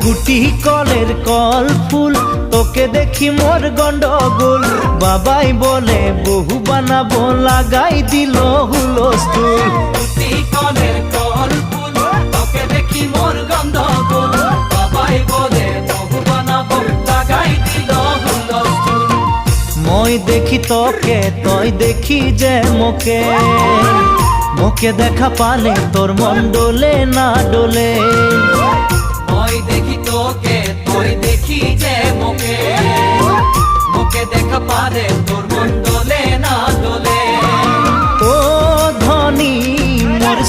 গুটি কলের কল ফুল তোকে দেখি মোর গন্ডগোল বাবাই বলে বহু বানাবো লাগাই দিল হুলস্থুল গুটি কলের কল ফুল তোকে দেখি মোর গন্ডগোল বাবাই বলে বহু বানাবো লাগাই দিল হুলস্থুল মই দেখি তোকে তই দেখি যে মোকে মোকে দেখা পালে তোর মন ডোলে না ডোলে মই দেখি তোকে তুই দেখি যে মোকে মোকে দেখা পারে তোর মন দোলে না দোলে ও ধনী মোর